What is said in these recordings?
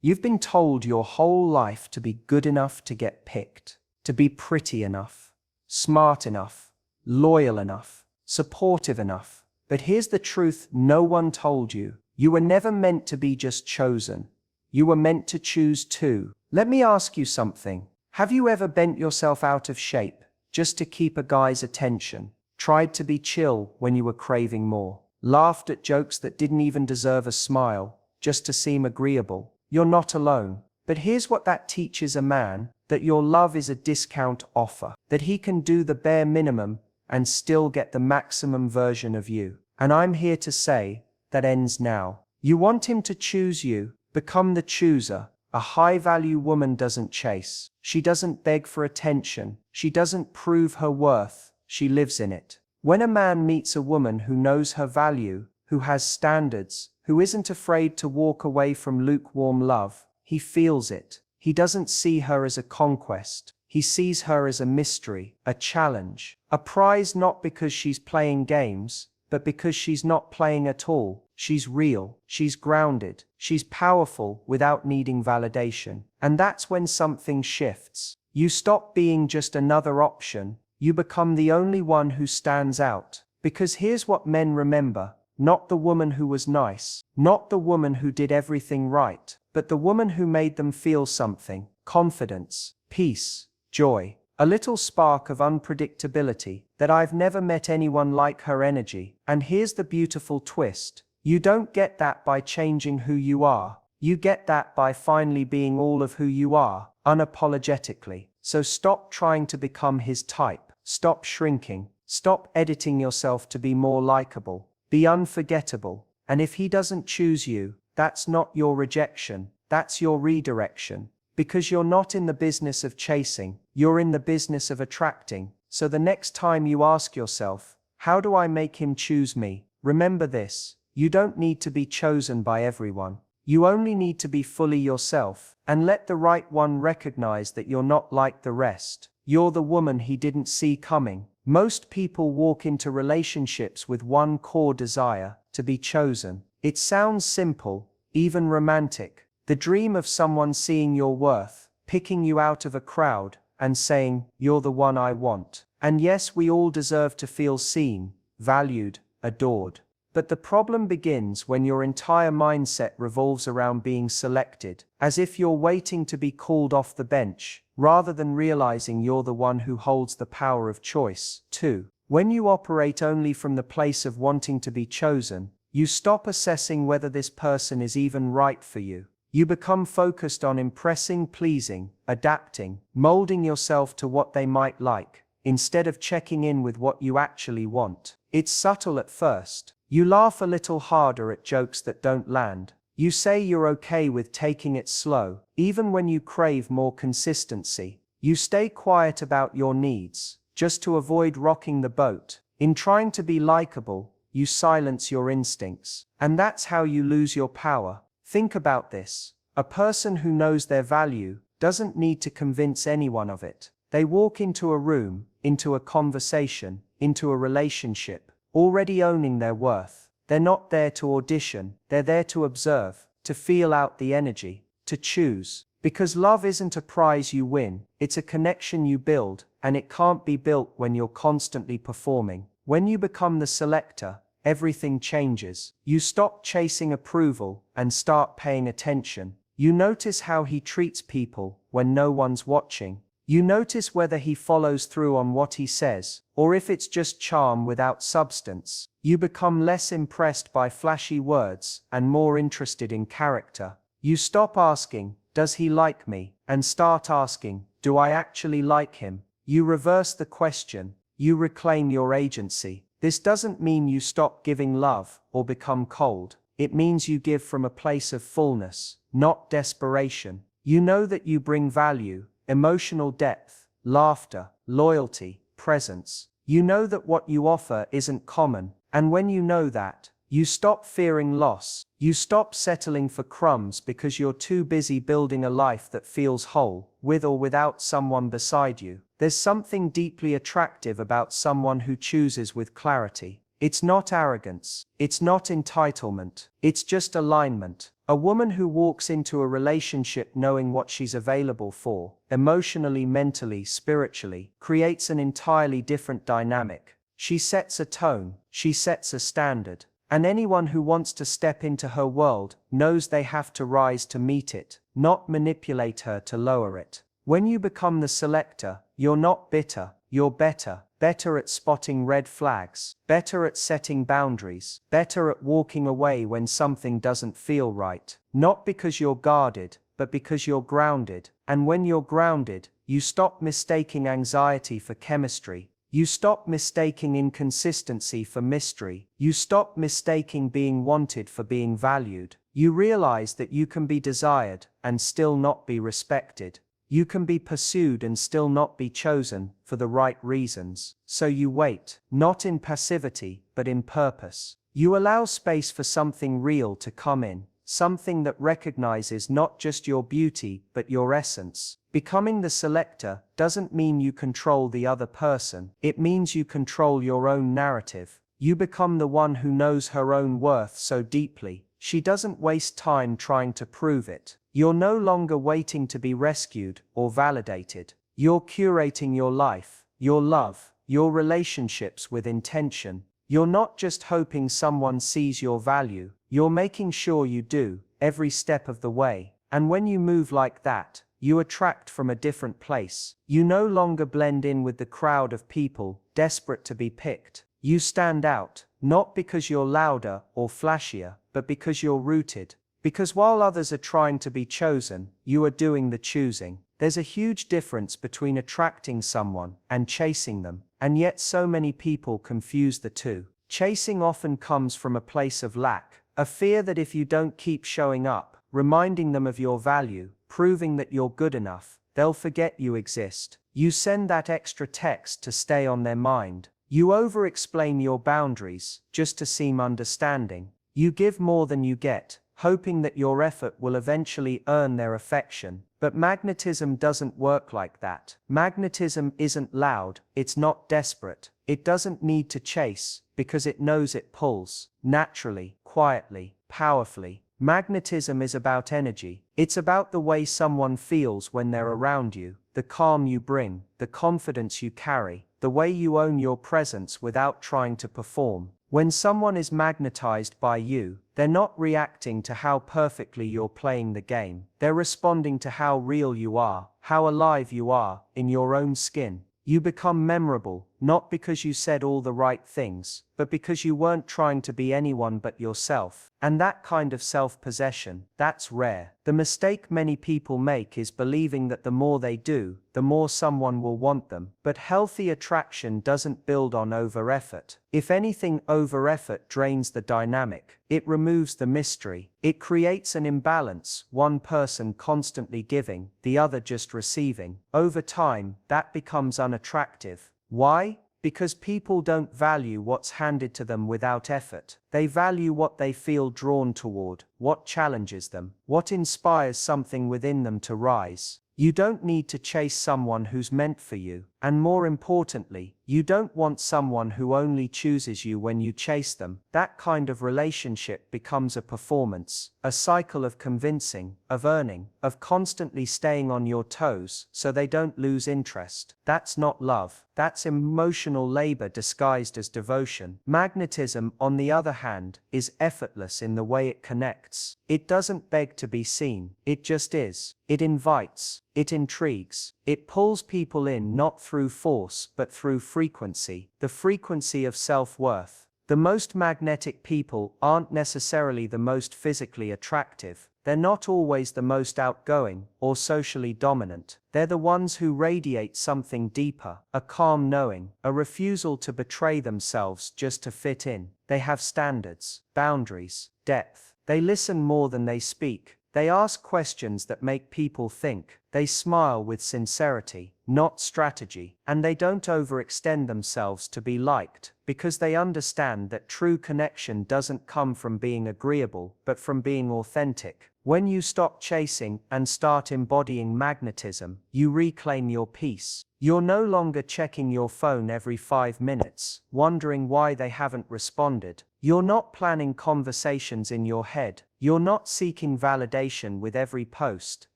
You've been told your whole life to be good enough to get picked, to be pretty enough, smart enough, loyal enough, supportive enough. But here's the truth no one told you. You were never meant to be just chosen. You were meant to choose too. Let me ask you something. Have you ever bent yourself out of shape just to keep a guy's attention? Tried to be chill when you were craving more? Laughed at jokes that didn't even deserve a smile just to seem agreeable? You're not alone. But here's what that teaches a man: that your love is a discount offer, that he can do the bare minimum and still get the maximum version of you. And I'm here to say, that ends now. You want him to choose you, become the chooser. A high-value woman doesn't chase. She doesn't beg for attention. She doesn't prove her worth. She lives in it. When a man meets a woman who knows her value, who has standards, who isn't afraid to walk away from lukewarm love, he feels it. He doesn't see her as a conquest. He sees her as a mystery, a challenge, a prize, not because she's playing games, but because she's not playing at all. She's real, she's grounded, she's powerful without needing validation. And that's when something shifts. You stop being just another option. You become the only one who stands out. Because here's what men remember: not the woman who was nice, not the woman who did everything right, but the woman who made them feel something: confidence, peace, joy, a little spark of unpredictability. That I've never met anyone like her energy. And here's the beautiful twist: you don't get that by changing who you are. You get that by finally being all of who you are, unapologetically. So stop trying to become his type. Stop shrinking. Stop editing yourself to be more likable. Be unforgettable. And if he doesn't choose you, that's not your rejection. That's your redirection. Because you're not in the business of chasing. You're in the business of attracting. So the next time you ask yourself, how do I make him choose me? Remember this: you don't need to be chosen by everyone. You only need to be fully yourself, and let the right one recognize that you're not like the rest. You're the woman he didn't see coming. Most people walk into relationships with one core desire: to be chosen. It sounds simple, even romantic. The dream of someone seeing your worth, picking you out of a crowd, and saying, "You're the one I want." And yes, we all deserve to feel seen, valued, adored. But the problem begins when your entire mindset revolves around being selected, as if you're waiting to be called off the bench, rather than realizing you're the one who holds the power of choice, too. When you operate only from the place of wanting to be chosen, you stop assessing whether this person is even right for you. You become focused on impressing, pleasing, adapting, molding yourself to what they might like, instead of checking in with what you actually want. It's subtle at first. You laugh a little harder at jokes that don't land. You say you're okay with taking it slow, even when you crave more consistency. You stay quiet about your needs, just to avoid rocking the boat. In trying to be likable, you silence your instincts. And that's how you lose your power. Think about this. A person who knows their value doesn't need to convince anyone of it. They walk into a room, into a conversation, into a relationship, already owning their worth. They're not there to audition. They're there to observe, to feel out the energy, to choose. Because love isn't a prize you win. It's a connection you build, and it can't be built when you're constantly performing. When you become the selector, everything changes. You stop chasing approval and start paying attention. You notice how he treats people when no one's watching. You notice whether he follows through on what he says, or if it's just charm without substance. You become less impressed by flashy words and more interested in character. You stop asking, "Does he like me?" and start asking, "Do I actually like him?" You reverse the question. You reclaim your agency. This doesn't mean you stop giving love or become cold. It means you give from a place of fullness, not desperation. You know that you bring value, emotional depth, laughter, loyalty, presence. You know that what you offer isn't common. And when you know that, you stop fearing loss. You stop settling for crumbs because you're too busy building a life that feels whole, with or without someone beside you. There's something deeply attractive about someone who chooses with clarity. It's not arrogance. It's not entitlement. It's just alignment. A woman who walks into a relationship knowing what she's available for, emotionally, mentally, spiritually, creates an entirely different dynamic. She sets a tone. She sets a standard. And anyone who wants to step into her world knows they have to rise to meet it, not manipulate her to lower it. When you become the selector, you're not bitter, you're better. Better at spotting red flags, better at setting boundaries, better at walking away when something doesn't feel right. Not because you're guarded, but because you're grounded. And when you're grounded, you stop mistaking anxiety for chemistry. You stop mistaking inconsistency for mystery. You stop mistaking being wanted for being valued. You realize that you can be desired and still not be respected. You can be pursued and still not be chosen for the right reasons. So you wait, not in passivity, but in purpose. You allow space for something real to come in, something that recognizes not just your beauty, but your essence. Becoming the selector doesn't mean you control the other person. It means you control your own narrative. You become the one who knows her own worth so deeply, she doesn't waste time trying to prove it. You're no longer waiting to be rescued or validated. You're curating your life, your love, your relationships with intention. You're not just hoping someone sees your value, you're making sure you do, every step of the way. And when you move like that, you attract from a different place. You no longer blend in with the crowd of people desperate to be picked. You stand out, not because you're louder or flashier, but because you're rooted. Because while others are trying to be chosen, you are doing the choosing. There's a huge difference between attracting someone and chasing them, and yet so many people confuse the two. Chasing often comes from a place of lack, a fear that if you don't keep showing up, reminding them of your value, proving that you're good enough, they'll forget you exist. You send that extra text to stay on their mind. You over-explain your boundaries just to seem understanding. You give more than you get, hoping that your effort will eventually earn their affection. But magnetism doesn't work like that. Magnetism isn't loud, it's not desperate. It doesn't need to chase, because it knows it pulls, naturally, quietly, powerfully. Magnetism is about energy. It's about the way someone feels when they're around you, the calm you bring, the confidence you carry, the way you own your presence without trying to perform. When someone is magnetized by you, they're not reacting to how perfectly you're playing the game. They're responding to how real you are, how alive you are, in your own skin. You become memorable, not because you said all the right things, but because you weren't trying to be anyone but yourself. And that kind of self-possession, that's rare. The mistake many people make is believing that the more they do, the more someone will want them. But healthy attraction doesn't build on over-effort. If anything, over-effort drains the dynamic. It removes the mystery. It creates an imbalance, one person constantly giving, the other just receiving. Over time, that becomes unattractive. Why? Because people don't value what's handed to them without effort. They value what they feel drawn toward, what challenges them, what inspires something within them to rise. You don't need to chase someone who's meant for you. And more importantly, you don't want someone who only chooses you when you chase them. That kind of relationship becomes a performance, a cycle of convincing, of earning, of constantly staying on your toes so they don't lose interest. That's not love. That's emotional labor disguised as devotion. Magnetism, on the other hand, is effortless in the way it connects. It doesn't beg to be seen. It just is. It invites. It intrigues. It pulls people in not through force but through frequency, the frequency of self-worth. The most magnetic people aren't necessarily the most physically attractive. They're not always the most outgoing or socially dominant. They're the ones who radiate something deeper, a calm knowing, a refusal to betray themselves just to fit in. They have standards, boundaries, depth. They listen more than they speak. They ask questions that make people think. They smile with sincerity, not strategy. And they don't overextend themselves to be liked, because they understand that true connection doesn't come from being agreeable, but from being authentic. When you stop chasing and start embodying magnetism, you reclaim your peace. You're no longer checking your phone every 5 minutes, wondering why they haven't responded. You're not planning conversations in your head. You're not seeking validation with every post,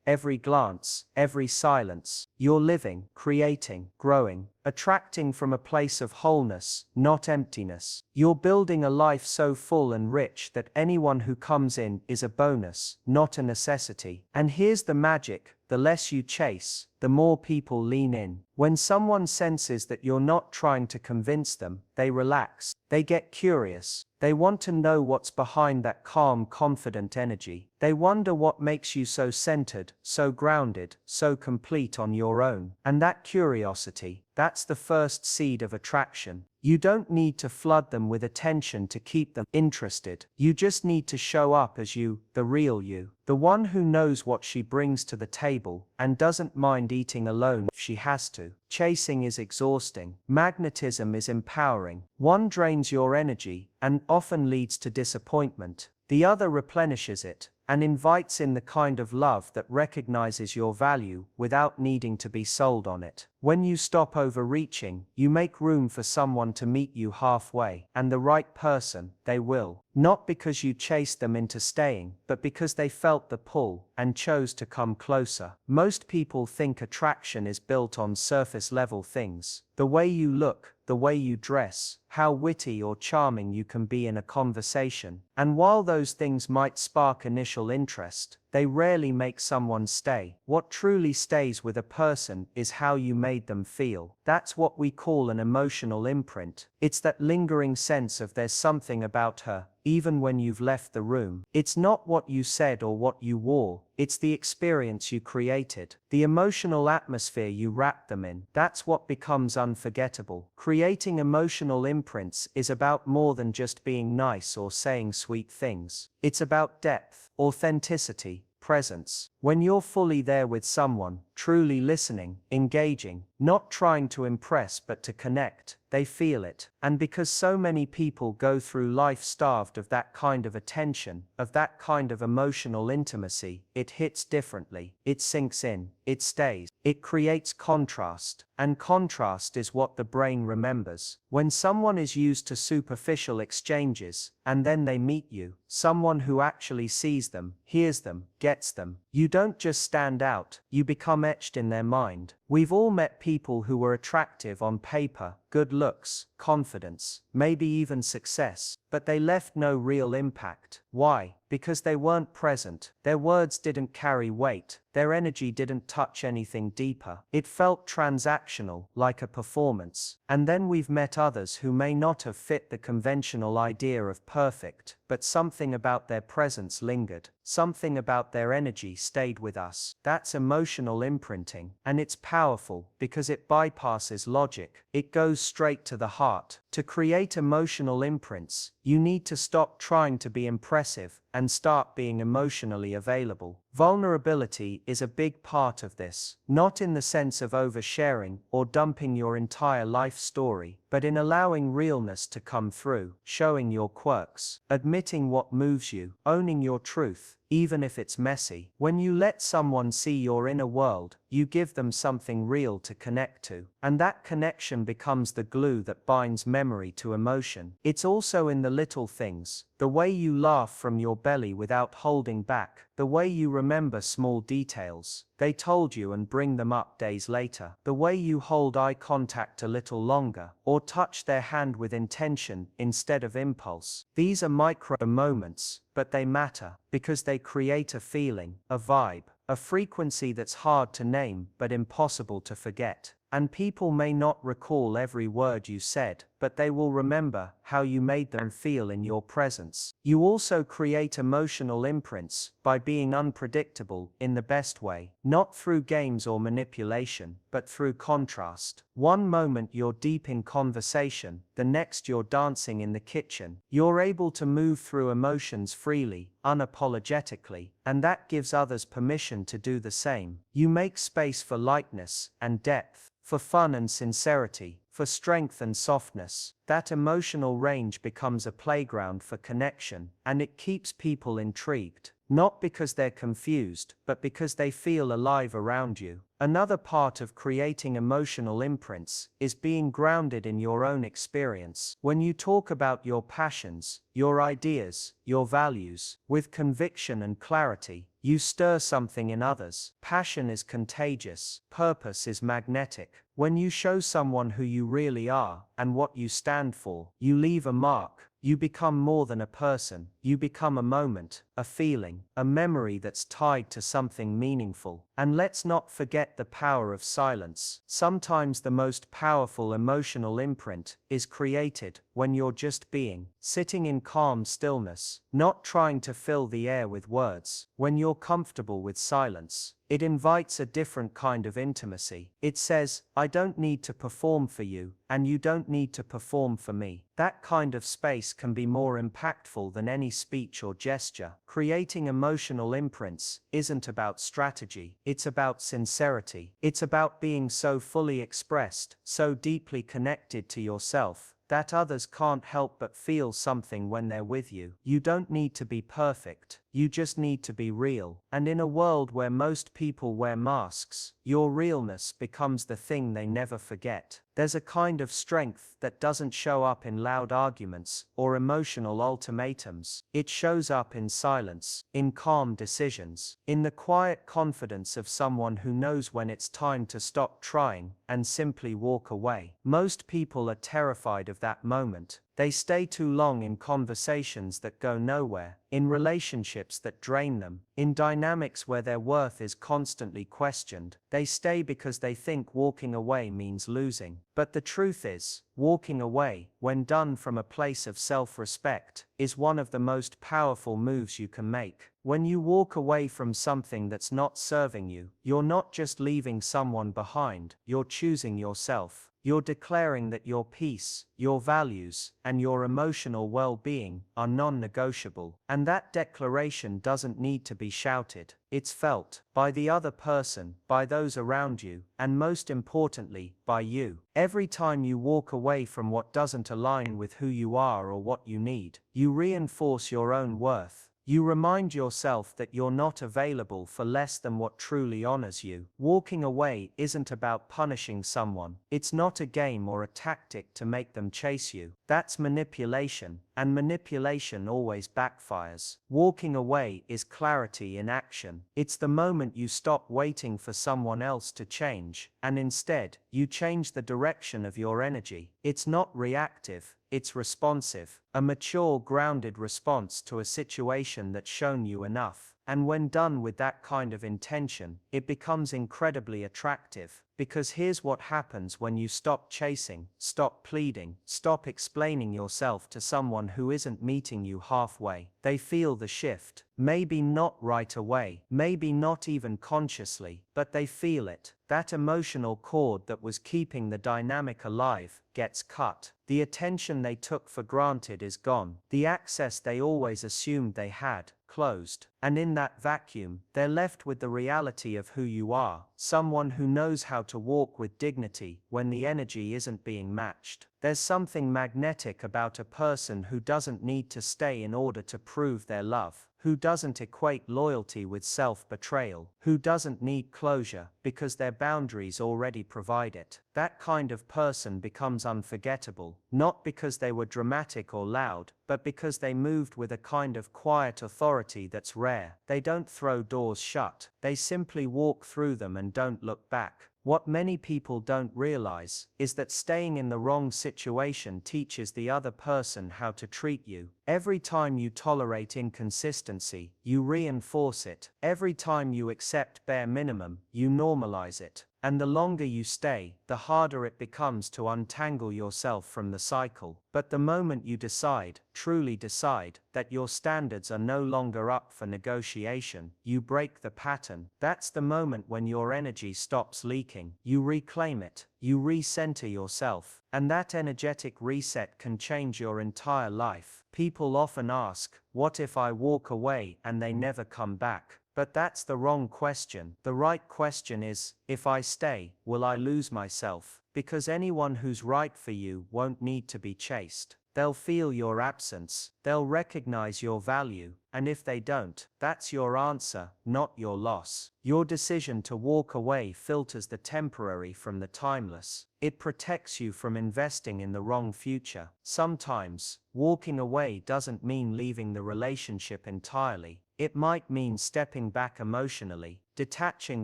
every glance, every silence. You're living, creating, growing, attracting from a place of wholeness, not emptiness. You're building a life so full and rich that anyone who comes in is a bonus, not a necessity. And here's the magic. The less you chase, the more people lean in. When someone senses that you're not trying to convince them, they relax. They get curious. They want to know what's behind that calm, confident energy. They wonder what makes you so centered, so grounded, so complete on your own. And that curiosity, that's the first seed of attraction. You don't need to flood them with attention to keep them interested. You just need to show up as you, the real you. The one who knows what she brings to the table and doesn't mind eating alone if she has to. Chasing is exhausting. Magnetism is empowering. One drains your energy and often leads to disappointment. The other replenishes it and invites in the kind of love that recognizes your value without needing to be sold on it. When you stop overreaching, you make room for someone to meet you halfway, and the right person, they will. Not because you chased them into staying, but because they felt the pull and chose to come closer. Most people think attraction is built on surface level things. The way you look, the way you dress, how witty or charming you can be in a conversation. And while those things might spark initial interest, they rarely make someone stay. What truly stays with a person is how you made them feel. That's what we call an emotional imprint. It's that lingering sense of there's something about her, even when you've left the room. It's not what you said or what you wore. It's the experience you created, the emotional atmosphere you wrapped them in. That's what becomes unforgettable. Creating emotional imprints is about more than just being nice or saying sweet things. It's about depth, authenticity, presence. When you're fully there with someone, truly listening, engaging, not trying to impress but to connect, they feel it. And because so many people go through life starved of that kind of attention, of that kind of emotional intimacy, it hits differently. It sinks in. It stays. It creates contrast. And contrast is what the brain remembers. When someone is used to superficial exchanges, and then they meet you, someone who actually sees them, hears them, gets them, you don't just stand out, you become etched in their mind. We've all met people who were attractive on paper, good looks, confidence, maybe even success, but they left no real impact. Why? Because they weren't present. Their words didn't carry weight. Their energy didn't touch anything deeper. It felt transactional, like a performance. And then we've met others who may not have fit the conventional idea of perfect, but something about their presence lingered. Something about their energy stayed with us. That's emotional imprinting. And it's powerful because it bypasses logic. It goes straight to the heart. To create emotional imprints, you need to stop trying to be impressive and start being emotionally available. Vulnerability is a big part of this, not in the sense of oversharing or dumping your entire life story, but in allowing realness to come through, showing your quirks, admitting what moves you, owning your truth, even if it's messy. When you let someone see your inner world, you give them something real to connect to, and that connection becomes the glue that binds memory to emotion. It's also in the little things, the way you laugh from your belly without holding back, the way you remember small details they told you and bring them up days later, the way you hold eye contact a little longer, or touch their hand with intention instead of impulse. These are micro moments, but they matter, because they create a feeling, a vibe, a frequency that's hard to name but impossible to forget. And people may not recall every word you said, but they will remember how you made them feel in your presence. You also create emotional imprints by being unpredictable in the best way, not through games or manipulation, but through contrast. One moment you're deep in conversation, the next you're dancing in the kitchen. You're able to move through emotions freely, unapologetically, and that gives others permission to do the same. You make space for lightness and depth, for fun and sincerity, for strength and softness. That emotional range becomes a playground for connection, and it keeps people intrigued, Not because they're confused, but because they feel alive around you. Another part of creating emotional imprints is being grounded in your own experience. When you talk about your passions, your ideas, your values, with conviction and clarity, you stir something in others. Passion is contagious, purpose is magnetic. When you show someone who you really are and what you stand for, you leave a mark. You become more than a person, you become a moment, a feeling, a memory that's tied to something meaningful. And let's not forget the power of silence. Sometimes the most powerful emotional imprint is created when you're just being, sitting in calm stillness, not trying to fill the air with words. When you're comfortable with silence, it invites a different kind of intimacy. It says, I don't need to perform for you, and you don't need to perform for me. That kind of space can be more impactful than any speech or gesture. Creating emotional imprints isn't about strategy, it's about sincerity. It's about being so fully expressed, so deeply connected to yourself, that others can't help but feel something when they're with you. You don't need to be perfect, you just need to be real. And in a world where most people wear masks, your realness becomes the thing they never forget. There's a kind of strength that doesn't show up in loud arguments or emotional ultimatums. It shows up in silence, in calm decisions, in the quiet confidence of someone who knows when it's time to stop trying and simply walk away. Most people are terrified of that moment. They stay too long in conversations that go nowhere, in relationships that drain them, in dynamics where their worth is constantly questioned. They stay because they think walking away means losing. But the truth is, walking away, when done from a place of self-respect, is one of the most powerful moves you can make. When you walk away from something that's not serving you, you're not just leaving someone behind, you're choosing yourself. You're declaring that your peace, your values, and your emotional well-being are non-negotiable. And that declaration doesn't need to be shouted. It's felt by the other person, by those around you, and most importantly, by you. Every time you walk away from what doesn't align with who you are or what you need, you reinforce your own worth. You remind yourself that you're not available for less than what truly honors you. Walking away isn't about punishing someone. It's not a game or a tactic to make them chase you. That's manipulation, and manipulation always backfires. Walking away is clarity in action. It's the moment you stop waiting for someone else to change, and instead, you change the direction of your energy. It's not reactive, it's responsive. A mature, grounded response to a situation that's shown you enough. And when done with that kind of intention, it becomes incredibly attractive. Because here's what happens when you stop chasing, stop pleading, stop explaining yourself to someone who isn't meeting you halfway. They feel the shift. Maybe not right away, maybe not even consciously, but they feel it. That emotional cord that was keeping the dynamic alive gets cut. The attention they took for granted is gone. The access they always assumed they had, closed. And in that vacuum, they're left with the reality of who you are, someone who knows how to walk with dignity when the energy isn't being matched. There's something magnetic about a person who doesn't need to stay in order to prove their love, who doesn't equate loyalty with self-betrayal, who doesn't need closure because their boundaries already provide it. That kind of person becomes unforgettable, not because they were dramatic or loud, but because they moved with a kind of quiet authority that's rare. They don't throw doors shut, they simply walk through them and don't look back. What many people don't realize is that staying in the wrong situation teaches the other person how to treat you. Every time you tolerate inconsistency, you reinforce it. Every time you accept bare minimum, you normalize it. And the longer you stay, the harder it becomes to untangle yourself from the cycle. But the moment you decide, truly decide, that your standards are no longer up for negotiation, you break the pattern. That's the moment when your energy stops leaking. You reclaim it. You recenter yourself. And that energetic reset can change your entire life. People often ask, what if I walk away and they never come back? But that's the wrong question. The right question is, if I stay, will I lose myself? Because anyone who's right for you won't need to be chased. They'll feel your absence, they'll recognize your value, and if they don't, that's your answer, not your loss. Your decision to walk away filters the temporary from the timeless. It protects you from investing in the wrong future. Sometimes, walking away doesn't mean leaving the relationship entirely. It might mean stepping back emotionally, detaching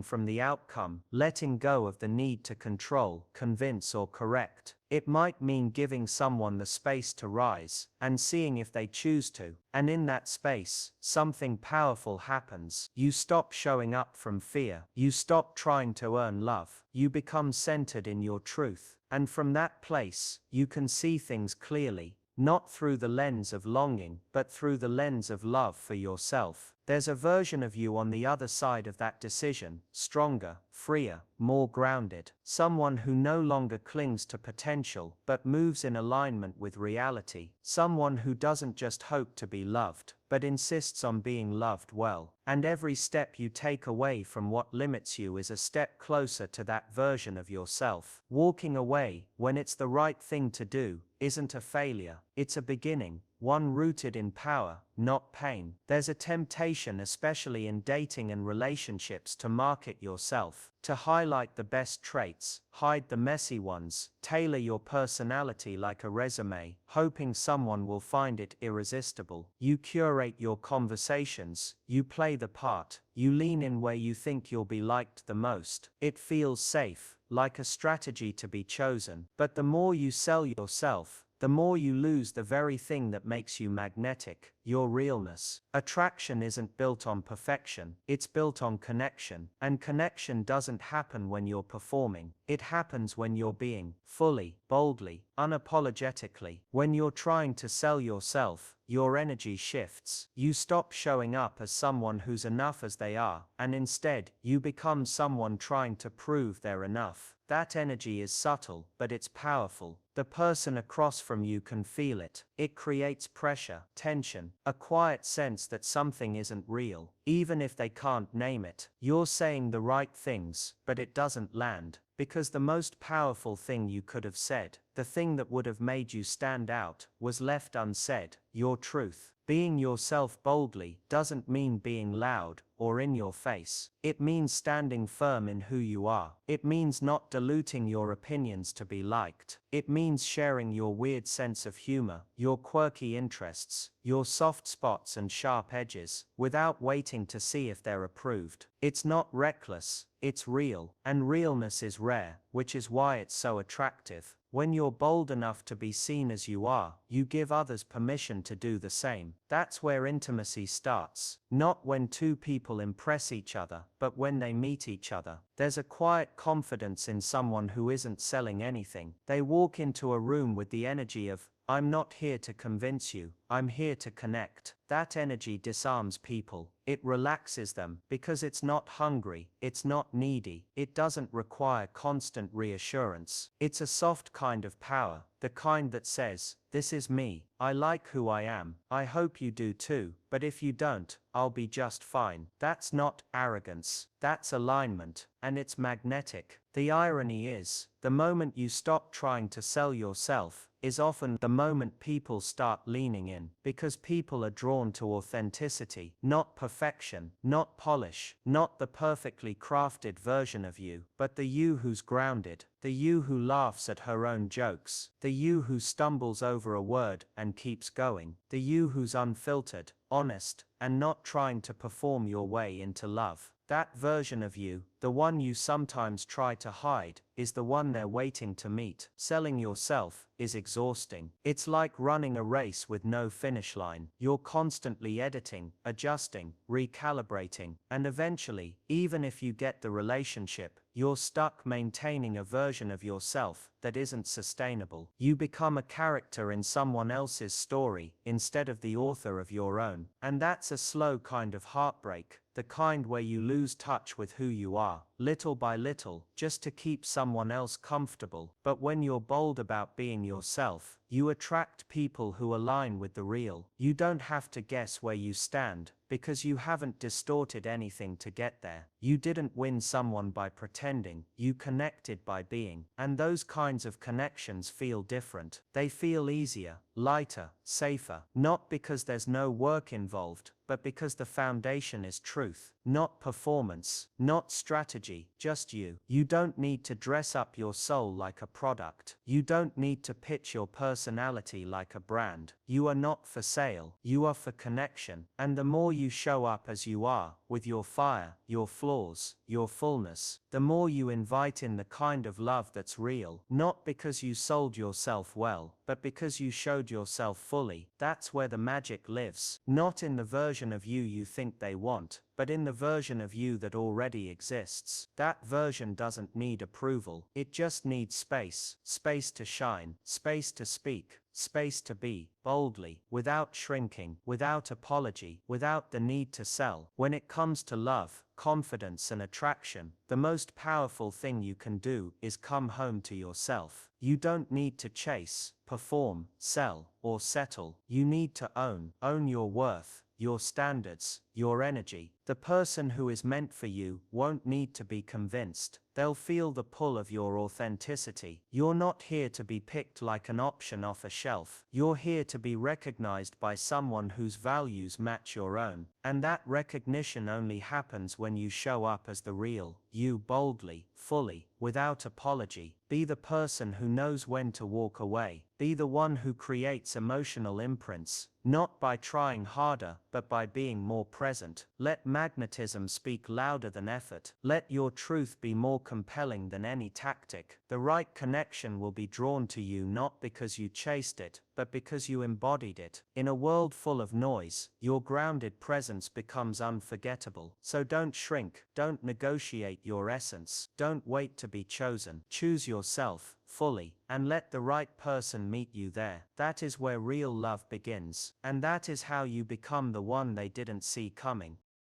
from the outcome, letting go of the need to control, convince, or correct. It might mean giving someone the space to rise, and seeing if they choose to. And in that space, something powerful happens. You stop showing up from fear. You stop trying to earn love. You become centered in your truth. And from that place, you can see things clearly. Not through the lens of longing, but through the lens of love for yourself. There's a version of you on the other side of that decision, stronger, freer, more grounded. Someone who no longer clings to potential, but moves in alignment with reality. Someone who doesn't just hope to be loved, but insists on being loved well. And every step you take away from what limits you is a step closer to that version of yourself. Walking away, when it's the right thing to do, isn't a failure, it's a beginning, one rooted in power, not pain. There's a temptation, especially in dating and relationships, to market yourself, to highlight the best traits, hide the messy ones, tailor your personality like a resume, hoping someone will find it irresistible. You curate your conversations, you play the part, you lean in where you think you'll be liked the most. It feels safe, like a strategy to be chosen. But the more you sell yourself, the more you lose the very thing that makes you magnetic, your realness. Attraction isn't built on perfection, it's built on connection. And connection doesn't happen when you're performing. It happens when you're being, fully, boldly, unapologetically. When you're trying to sell yourself, your energy shifts. You stop showing up as someone who's enough as they are, and instead, you become someone trying to prove they're enough. That energy is subtle, but it's powerful. The person across from you can feel it. It creates pressure, tension, a quiet sense that something isn't real. Even if they can't name it, you're saying the right things, but it doesn't land. Because the most powerful thing you could have said, the thing that would have made you stand out, was left unsaid, your truth. Being yourself boldly doesn't mean being loud or in your face. It means standing firm in who you are. It means not diluting your opinions to be liked. It means sharing your weird sense of humor, your quirky interests, your soft spots and sharp edges, without waiting to see if they're approved. It's not reckless, it's real, and realness is rare, which is why it's so attractive. When you're bold enough to be seen as you are, you give others permission to do the same. That's where intimacy starts. Not when two people impress each other, but when they meet each other. There's a quiet confidence in someone who isn't selling anything. They walk into a room with the energy of, I'm not here to convince you, I'm here to connect. That energy disarms people. It relaxes them, because it's not hungry, it's not needy, it doesn't require constant reassurance. It's a soft kind of power, the kind that says, this is me, I like who I am, I hope you do too, but if you don't, I'll be just fine. That's not arrogance, that's alignment, and it's magnetic. The irony is, the moment you stop trying to sell yourself, is often the moment people start leaning in, because people are drawn to authenticity, not perfection, not polish, not the perfectly crafted version of you, but the you who's grounded, the you who laughs at her own jokes, the you who stumbles over a word and keeps going, the you who's unfiltered, honest, and not trying to perform your way into love. That version of you, the one you sometimes try to hide, is the one they're waiting to meet. Selling yourself is exhausting. It's like running a race with no finish line. You're constantly editing, adjusting, recalibrating, and eventually, even if you get the relationship, you're stuck maintaining a version of yourself that isn't sustainable. You become a character in someone else's story instead of the author of your own. And that's a slow kind of heartbreak, the kind where you lose touch with who you are. little by little, just to keep someone else comfortable. But when you're bold about being yourself, you attract people who align with the real. You don't have to guess where you stand, because you haven't distorted anything to get there. You didn't win someone by pretending, you connected by being. And those kinds of connections feel different. They feel easier, lighter, safer. Not because there's no work involved, but because the foundation is truth, not performance, not strategy, just you. You don't need to dress up your soul like a product. You don't need to pitch your personality like a brand. You are not for sale, you are for connection. And the more you show up as you are, with your fire, your flaws, your fullness, the more you invite in the kind of love that's real, not because you sold yourself well, but because you showed yourself fully. That's where the magic lives, not in the version of you you think they want, but in the version of you that already exists. That version doesn't need approval, it just needs space. Space to shine, space to speak, space to be, boldly, without shrinking, without apology, without the need to sell. When it comes to love, confidence and attraction, the most powerful thing you can do is come home to yourself. You don't need to chase, perform, sell, or settle. You need to own your worth, your standards, your energy. The person who is meant for you won't need to be convinced. They'll feel the pull of your authenticity. You're not here to be picked like an option off a shelf. You're here to be recognized by someone whose values match your own. And that recognition only happens when you show up as the real you, boldly, fully, without apology. Be the person who knows when to walk away. Be the one who creates emotional imprints, not by trying harder, but by being more present. Let magnetism speak louder than effort. Let your truth be more compelling than any tactic. The right connection will be drawn to you not because you chased it, but because you embodied it. In a world full of noise, your grounded presence becomes unforgettable. So don't shrink, don't negotiate your essence, don't wait to be chosen. Choose yourself, fully, and let the right person meet you there. That is where real love begins. And that is how you become the one they didn't see coming.